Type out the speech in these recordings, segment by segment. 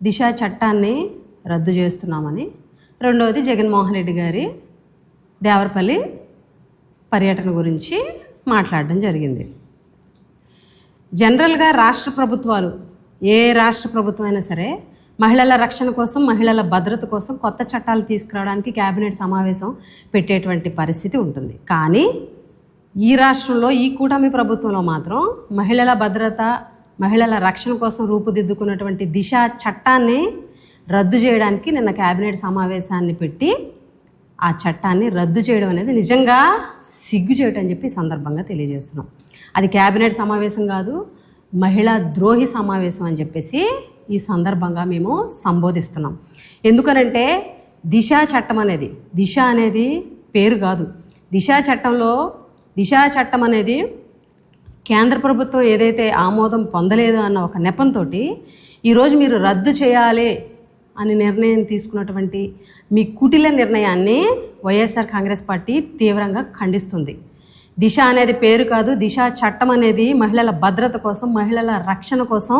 దిశ చట్టాన్ని రద్దు చేస్తున్నామని, రెండవది జగన్మోహన్ రెడ్డి గారి దేవరపల్లి పర్యటన గురించి మాట్లాడడం జరిగింది. జనరల్గా రాష్ట్ర ప్రభుత్వాలు, ఏ రాష్ట్ర ప్రభుత్వం అయినా సరే మహిళల రక్షణ కోసం, మహిళల భద్రత కోసం కొత్త చట్టాలు తీసుకురావడానికి కేబినెట్ సమావేశం పెట్టేటువంటి పరిస్థితి ఉంటుంది. కానీ ఈ రాష్ట్రంలో, ఈ కూటమి ప్రభుత్వంలో మాత్రం మహిళల భద్రత, మహిళల రక్షణ కోసం రూపుదిద్దుకున్నటువంటి దిశ చట్టాన్ని రద్దు చేయడానికి నిన్న కేబినెట్ సమావేశాన్ని పెట్టి ఆ చట్టాన్ని రద్దు చేయడం అనేది నిజంగా సిగ్గు చేయటం అని చెప్పి సందర్భంగా తెలియజేస్తున్నాం. అది కేబినెట్ సమావేశం కాదు, మహిళా ద్రోహి సమావేశం అని చెప్పేసి ఈ సందర్భంగా మేము సంబోధిస్తున్నాం. ఎందుకనంటే దిశ చట్టం అనేది, దిశ అనేది పేరు కాదు. దిశ చట్టం అనేది కేంద్ర ప్రభుత్వం ఏదైతే ఆమోదం పొందలేదు అన్న ఒక నెపంతో ఈరోజు మీరు రద్దు చేయాలి అని నిర్ణయం తీసుకున్నటువంటి మీ కుటిల నిర్ణయాన్ని వైఎస్ఆర్ కాంగ్రెస్ పార్టీ తీవ్రంగా ఖండిస్తుంది. దిశ అనేది పేరు కాదు, దిశ చట్టం అనేది మహిళల భద్రత కోసం, మహిళల రక్షణ కోసం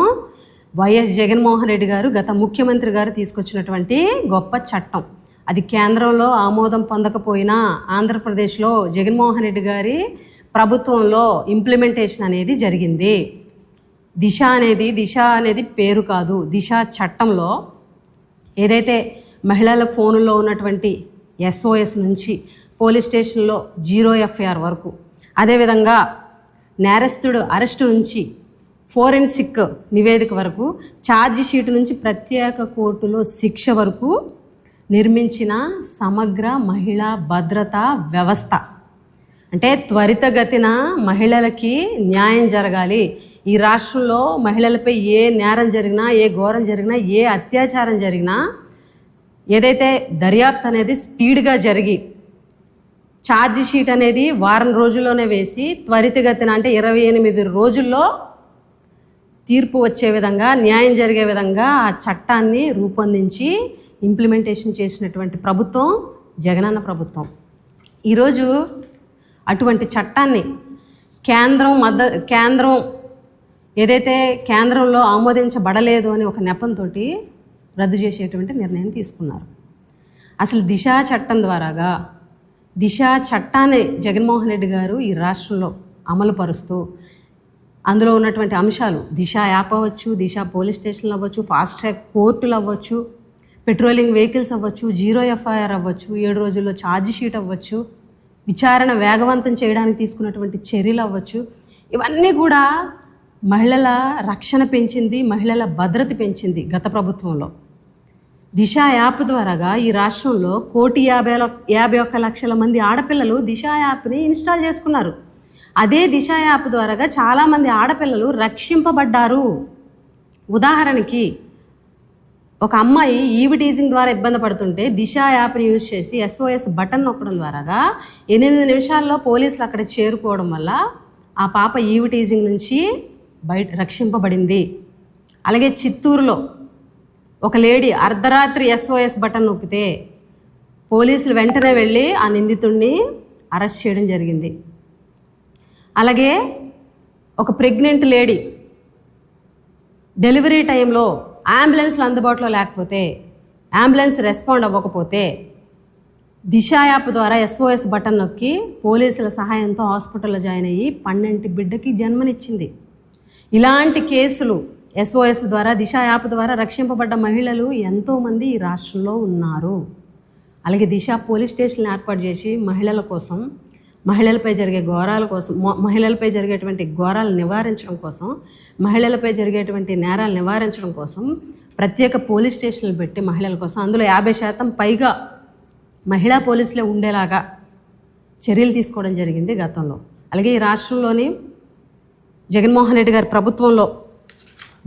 వైఎస్ జగన్మోహన్ రెడ్డి గారు, గత ముఖ్యమంత్రి గారు తీసుకొచ్చినటువంటి గొప్ప చట్టం. అది కేంద్రంలో ఆమోదం పొందకపోయినా ఆంధ్రప్రదేశ్లో జగన్మోహన్ రెడ్డి గారి ప్రభుత్వంలో ఇంప్లిమెంటేషన్ అనేది జరిగింది. దిశ అనేది పేరు కాదు. దిశ చట్టంలో ఏదైతే మహిళల ఫోనుల్లో ఉన్నటువంటి SOS నుంచి పోలీస్ స్టేషన్లో 0 FIR వరకు, అదేవిధంగా నేరస్తుడు అరెస్టు నుంచి ఫోరెన్సిక్ నివేదిక వరకు, ఛార్జ్ షీట్ నుంచి ప్రత్యేక కోర్టులో శిక్ష వరకు నిర్మించిన సమగ్ర మహిళా భద్రతా వ్యవస్థ. అంటే త్వరితగతిన మహిళలకి న్యాయం జరగాలి. ఈ రాష్ట్రంలో మహిళలపై ఏ నేరం జరిగినా, ఏ ఘోరం జరిగినా, ఏ అత్యాచారం జరిగినా ఏదైతే దర్యాప్తు అనేది స్పీడ్గా జరిగి ఛార్జ్ షీట్ అనేది వారం రోజుల్లోనే వేసి త్వరితగతిన అంటే 28 రోజుల్లో తీర్పు వచ్చే విధంగా, న్యాయం జరిగే విధంగా ఆ చట్టాన్ని రూపొందించి ఇంప్లిమెంటేషన్ చేసినటువంటి ప్రభుత్వం జగనన్న ప్రభుత్వం. ఈరోజు అటువంటి చట్టాన్ని కేంద్రం ఏదైతే కేంద్రంలో ఆమోదించబడలేదు అని ఒక నెపంతో రద్దు చేసేటువంటి నిర్ణయం తీసుకున్నారు. అసలు దిశ చట్టం ద్వారాగా దిశ చట్టాన్ని జగన్మోహన్ రెడ్డి గారు ఈ రాష్ట్రంలో అమలు పరుస్తూ అందులో ఉన్నటువంటి అంశాలు, దిశ యాప్ అవ్వచ్చు, దిశ పోలీస్ స్టేషన్లు అవ్వచ్చు, ఫాస్ట్ ట్రాక్ కోర్టులు అవ్వచ్చు, పెట్రోలింగ్ వెహికల్స్ అవ్వచ్చు, 0 FIR అవ్వచ్చు, 7 రోజుల్లో ఛార్జ్ షీట్ అవ్వచ్చు, విచారణ వేగవంతం చేయడానికి తీసుకున్నటువంటి చర్యలు అవ్వచ్చు, ఇవన్నీ కూడా మహిళల రక్షణ పెంచింది, మహిళల భద్రత పెంచింది గత ప్రభుత్వంలో. దిశ యాప్ ద్వారాగా ఈ రాష్ట్రంలో 1,51,00,000 మంది ఆడపిల్లలు దిశ యాప్ని ఇన్స్టాల్ చేసుకున్నారు. అదే దిశ యాప్ ద్వారాగా చాలామంది ఆడపిల్లలు రక్షింపబడ్డారు. ఉదాహరణకి ఒక అమ్మాయి ఈవి టీజింగ్ ద్వారా ఇబ్బంది పడుతుంటే దిశ యాప్ని యూజ్ చేసి SOS బటన్ నొక్కడం ద్వారాగా 8 నిమిషాల్లో పోలీసులు అక్కడ చేరుకోవడం వల్ల ఆ పాప ఈవి టీజింగ్ నుంచి రక్షింపబడింది. అలాగే చిత్తూరులో ఒక లేడీ అర్ధరాత్రి SOS బటన్ నొక్కితే పోలీసులు వెంటనే వెళ్ళి ఆ నిందితుడిని అరెస్ట్ చేయడం జరిగింది. అలాగే ఒక ప్రెగ్నెంట్ లేడీ డెలివరీ టైంలో అంబులెన్స్లు అందుబాటులో లేకపోతే, అంబులెన్స్ రెస్పాండ్ అవ్వకపోతే దిశ యాప్ ద్వారా SOS బటన్ నొక్కి పోలీసుల సహాయంతో హాస్పిటల్లో జాయిన్ అయ్యి 12 బిడ్డకి జన్మనిచ్చింది. ఇలాంటి కేసులు SOS ద్వారా, దిశ యాప్ ద్వారా రక్షింపబడ్డ మహిళలు ఎంతోమంది ఈ రాష్ట్రంలో ఉన్నారు. అలాగే దిశ పోలీస్ స్టేషన్లు ఏర్పాటు చేసి మహిళల కోసం, మహిళలపై జరిగే ఘోరాల కోసం, మహిళలపై జరిగేటువంటి ఘోరాలు నివారించడం కోసం, మహిళలపై జరిగేటువంటి నేరాలు నివారించడం కోసం ప్రత్యేక పోలీస్ స్టేషన్లు పెట్టి మహిళల కోసం అందులో 50% పైగా మహిళా పోలీసులే ఉండేలాగా చర్యలు తీసుకోవడం జరిగింది గతంలో. అలాగే ఈ రాష్ట్రంలోని జగన్మోహన్ రెడ్డి గారి ప్రభుత్వంలో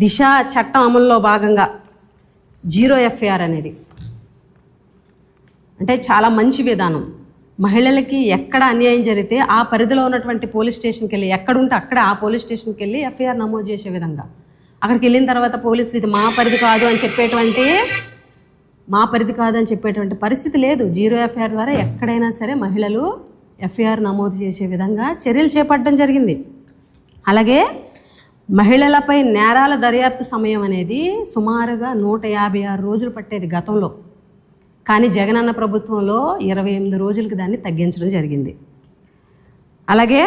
దిశ చట్టం అమలులో భాగంగా 0 FIR అనేది అంటే చాలా మంచి విధానం. మహిళలకి ఎక్కడ అన్యాయం జరిగితే ఆ పరిధిలో ఉన్నటువంటి పోలీస్ స్టేషన్కి వెళ్ళి, ఎక్కడుంటే అక్కడ ఆ పోలీస్ స్టేషన్కి వెళ్ళి FIR నమోదు చేసే విధంగా, అక్కడికి వెళ్ళిన తర్వాత పోలీసులు ఇది మా పరిధి కాదు అని చెప్పేటువంటి పరిస్థితి లేదు. 0 FIR ద్వారా ఎక్కడైనా సరే మహిళలు FIR నమోదు చేసే విధంగా చర్యలు చేపట్టడం జరిగింది. అలాగే మహిళలపై నేరాల దర్యాప్తు సమయం అనేది సుమారుగా 156 రోజులు పట్టేది గతంలో. కానీ జగనన్న ప్రభుత్వంలో 28 రోజులకి దాన్ని తగ్గించడం జరిగింది. అలాగే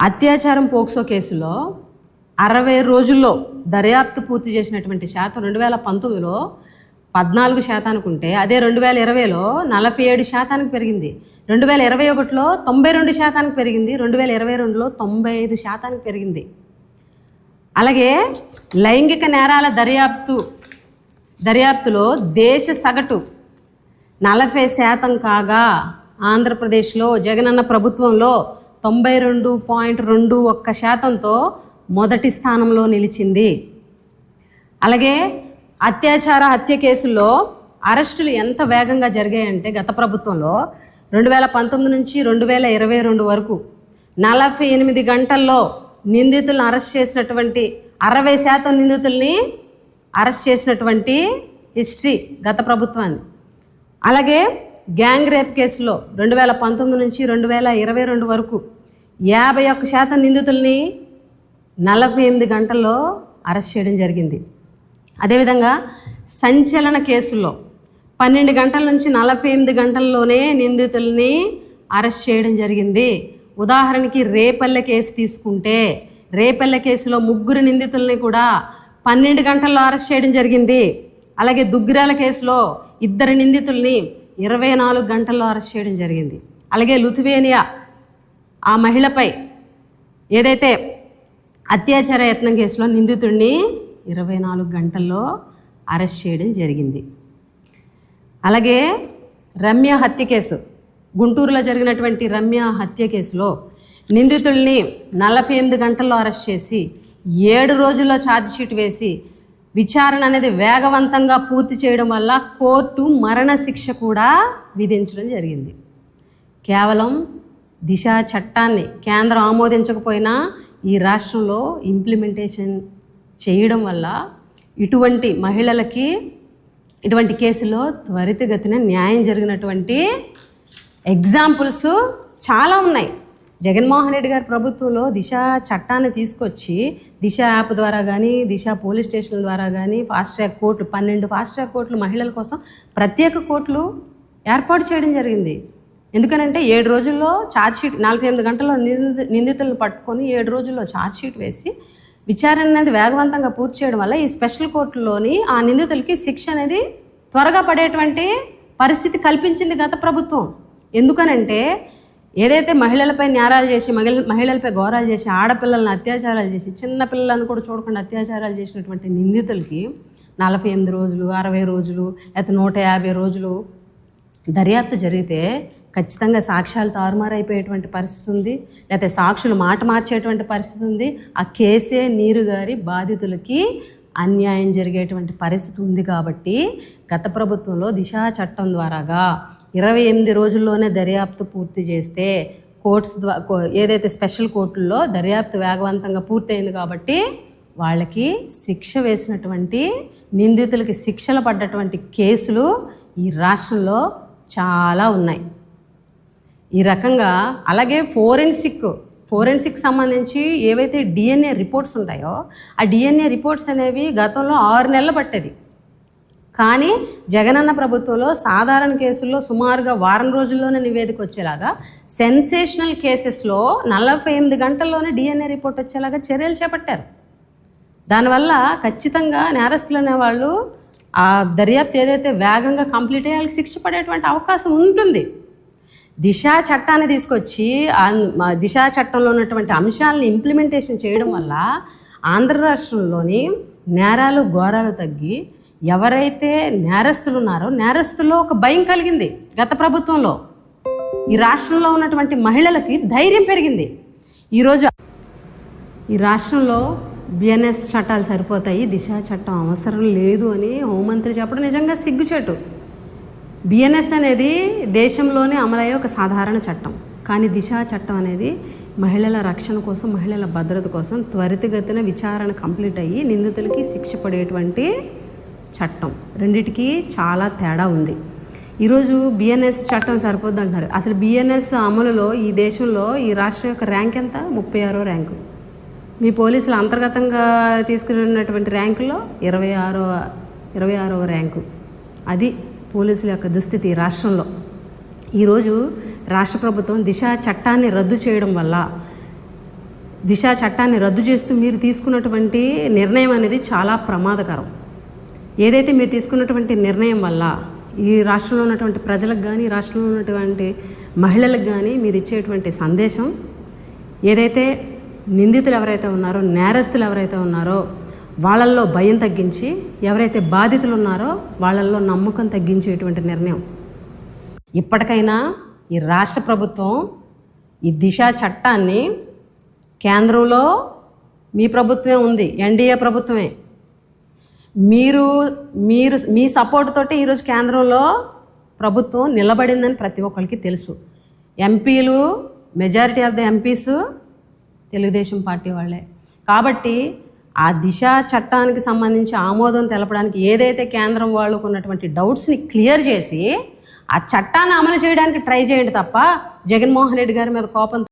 అత్యాచారం పోక్సో కేసులో 60 రోజుల్లో దర్యాప్తు పూర్తి చేసినటువంటి శాతం 2019లో 14% ఉంటే అదే 2020లో 47% పెరిగింది. 2021లో 92% పెరిగింది. 2022లో 95% పెరిగింది. అలాగే లైంగిక నేరాల దర్యాప్తులో దేశ సగటు 40% కాగా ఆంధ్రప్రదేశ్లో జగనన్న ప్రభుత్వంలో 92.21%తో మొదటి స్థానంలో నిలిచింది. అలాగే హత్య కేసుల్లో అరెస్టులు ఎంత వేగంగా జరిగాయంటే గత ప్రభుత్వంలో 2019 నుంచి 2022 వరకు 48 గంటల్లో నిందితులను అరెస్ట్ చేసినటువంటి 60% నిందితుల్ని అరెస్ట్ చేసినటువంటి హిస్టరీ గత ప్రభుత్వాన్ని. అలాగే గ్యాంగ్ రేప్ కేసులో 2019 నుంచి 2022 వరకు 51% నిందితుల్ని 48 గంటల్లో అరెస్ట్ చేయడం జరిగింది. అదేవిధంగా సంచలన కేసుల్లో 12 గంటల నుంచి 48 గంటల్లోనే నిందితుల్ని అరెస్ట్ చేయడం జరిగింది. ఉదాహరణకి రేపల్లె కేసు తీసుకుంటే రేపల్లె కేసులో 3 నిందితుల్ని కూడా 12 గంటల్లో అరెస్ట్ చేయడం జరిగింది. అలాగే దుగ్గిరాల కేసులో 2 నిందితుల్ని 24 గంటల్లో అరెస్ట్ చేయడం జరిగింది. అలాగే లిథువేనియా ఆ మహిళపై ఏదైతే అత్యాచార యత్నం కేసులో నిందితుడిని 24 గంటల్లో అరెస్ట్ చేయడం జరిగింది. అలాగే రమ్య హత్య కేసు, గుంటూరులో జరిగినటువంటి రమ్య హత్య కేసులో నిందితుల్ని 48 గంటల్లో అరెస్ట్ చేసి 7 రోజుల్లో ఛార్జ్షీట్ వేసి విచారణ అనేది వేగవంతంగా పూర్తి చేయడం వల్ల కోర్టు మరణశిక్ష కూడా విధించడం జరిగింది. కేవలం దిశ చట్టాన్ని కేంద్రం ఆమోదించకపోయినా ఈ రాష్ట్రంలో ఇంప్లిమెంటేషన్ చేయడం వల్ల ఇటువంటి మహిళలకి ఇటువంటి కేసులో త్వరితగతిన న్యాయం జరిగినటువంటి ఎగ్జాంపుల్స్ చాలా ఉన్నాయి. జగన్మోహన్ రెడ్డి గారి ప్రభుత్వంలో దిశ చట్టాన్ని తీసుకొచ్చి దిశ యాప్ ద్వారా కానీ దిశ పోలీస్ స్టేషన్ల ద్వారా కానీ ఫాస్ట్ ట్రాక్ కోర్టులు 12 ఫాస్ట్ ట్రాక్ కోర్టులు మహిళల కోసం ప్రత్యేక కోర్టులు ఏర్పాటు చేయడం జరిగింది. ఎందుకనంటే 7 రోజుల్లో ఛార్జ్షీట్ 48 గంటల్లో నిందితులను పట్టుకొని 7 రోజుల్లో ఛార్జ్షీట్ వేసి విచారణ అనేది వేగవంతంగా పూర్తి చేయడం వల్ల ఈ స్పెషల్ కోర్టులోని ఆ నిందితులకి శిక్ష అనేది త్వరగా పడేటువంటి పరిస్థితి కల్పించింది గత ప్రభుత్వం. ఎందుకనంటే ఏదైతే మహిళలపై నేరాలు చేసి మహిళలపై ఘోరాలు చేసి ఆడపిల్లలను అత్యాచారాలు చేసి చిన్న పిల్లలను కూడా చూడకుండా అత్యాచారాలు చేసినటువంటి నిందితులకి 48 రోజులు 60 రోజులు లేకపోతే 150 రోజులు దర్యాప్తు జరిగితే ఖచ్చితంగా సాక్ష్యాలు తారుమారైపోయేటువంటి పరిస్థితి ఉంది, లేకపోతే సాక్షులు మాట మార్చేటువంటి పరిస్థితి ఉంది. ఆ కేసే నీరుగారి బాధితులకి అన్యాయం జరిగేటువంటి పరిస్థితి ఉంది. కాబట్టి గత ప్రభుత్వంలో దిశా చట్టం ద్వారాగా 28 రోజుల్లోనే దర్యాప్తు పూర్తి చేస్తే కోర్ట్స్ ఏదైతే స్పెషల్ కోర్టుల్లో దర్యాప్తు వేగవంతంగా పూర్తయింది కాబట్టి వాళ్ళకి శిక్ష వేసినటువంటి నిందితులకి శిక్షలు పడ్డటువంటి కేసులు ఈ రాష్ట్రంలో చాలా ఉన్నాయి. ఈ రకంగా అలాగే ఫోరెన్సిక్ సంబంధించి ఏవైతే డిఎన్ఏ రిపోర్ట్స్ ఉంటాయో ఆ డిఎన్ఏ రిపోర్ట్స్ అనేవి గతంలో 6 నెలలు పట్టేది. కానీ జగనన్న ప్రభుత్వంలో సాధారణ కేసుల్లో సుమారుగా వారం రోజుల్లోనే నివేదిక వచ్చేలాగా సెన్సేషనల్ కేసెస్లో 48 గంటల్లోనే డిఎన్ఏ రిపోర్ట్ వచ్చేలాగా చర్యలు చేపట్టారు. దానివల్ల ఖచ్చితంగా నేరస్తులు అనేవాళ్ళు ఆ దర్యాప్తు ఏదైతే వేగంగా కంప్లీట్ అయ్యి వాళ్ళకి శిక్ష పడేటువంటి అవకాశం ఉంటుంది. దిశా చట్టాన్ని తీసుకొచ్చి దిశా చట్టంలో ఉన్నటువంటి అంశాలను ఇంప్లిమెంటేషన్ చేయడం వల్ల ఆంధ్ర రాష్ట్రంలోని నేరాలు ఘోరాలు తగ్గి ఎవరైతే నేరస్తులు ఉన్నారో నేరస్తుల్లో ఒక భయం కలిగింది. గత ప్రభుత్వంలో ఈ రాష్ట్రంలో ఉన్నటువంటి మహిళలకి ధైర్యం పెరిగింది. ఈరోజు ఈ రాష్ట్రంలో బిఎన్ఎస్ చట్టాలు సరిపోతాయి, దిశా చట్టం అవసరం లేదు అని హోంమంత్రి చెప్పడం నిజంగా సిగ్గుచేటు. బిఎన్ఎస్ అనేది దేశంలోనే అమలయ్యే ఒక సాధారణ చట్టం. కానీ దిశా చట్టం అనేది మహిళల రక్షణ కోసం, మహిళల భద్రత కోసం త్వరితగతిన విచారణ కంప్లీట్ అయ్యి నిందితులకి శిక్ష పడేటువంటి చట్టం. రెండిటికి చాలా తేడా ఉంది. ఈరోజు బిఎన్ఎస్ చట్టం సరిపోద్ది అంటున్నారు. అసలు బిఎన్ఎస్ అమలులో ఈ దేశంలో ఈ రాష్ట్రం యొక్క ర్యాంక్ ఎంత? 36వ ర్యాంకు. మీ పోలీసులు అంతర్గతంగా తీసుకున్నటువంటి ర్యాంకులో 26వ ర్యాంకు. అది పోలీసుల యొక్క దుస్థితి ఈ రాష్ట్రంలో. ఈరోజు రాష్ట్ర ప్రభుత్వం దిశా చట్టాన్ని రద్దు చేయడం వల్ల, దిశా చట్టాన్ని రద్దు చేస్తూ మీరు తీసుకున్నటువంటి నిర్ణయం అనేది చాలా ప్రమాదకరం. ఏదైతే మీరు తీసుకున్నటువంటి నిర్ణయం వల్ల ఈ రాష్ట్రంలో ఉన్నటువంటి ప్రజలకు కానీ, రాష్ట్రంలో ఉన్నటువంటి మహిళలకు కానీ మీరు ఇచ్చేటువంటి సందేశం, ఏదైతే నిందితులు ఎవరైతే ఉన్నారో, నేరస్తులు ఎవరైతే ఉన్నారో వాళ్ళల్లో భయం తగ్గించి, ఎవరైతే బాధితులు ఉన్నారో వాళ్ళల్లో నమ్మకం తగ్గించేటువంటి నిర్ణయం. ఇప్పటికైనా ఈ రాష్ట్ర ప్రభుత్వం ఈ దిశా చట్టాన్ని, కేంద్రంలో మీ ప్రభుత్వమే ఉంది, ఎన్డీఏ ప్రభుత్వమే, మీరు మీ సపోర్ట్ తోటి ఈరోజు కేంద్రంలో ప్రభుత్వం నిలబడిందని ప్రతి ఒక్కరికి తెలుసు. ఎంపీలు, majority of the MPs Telugu Desam party వాళ్ళే. కాబట్టి ఆ దిశా చట్టానికి సంబంధించి ఆమోదం తెలపడానికి ఏదైతే కేంద్రం వాళ్ళకు ఉన్నటువంటి డౌట్స్ని క్లియర్ చేసి ఆ చట్టాన్ని అమలు చేయడానికి ట్రై చేయండి తప్ప జగన్మోహన్ రెడ్డి గారి మీద కోపం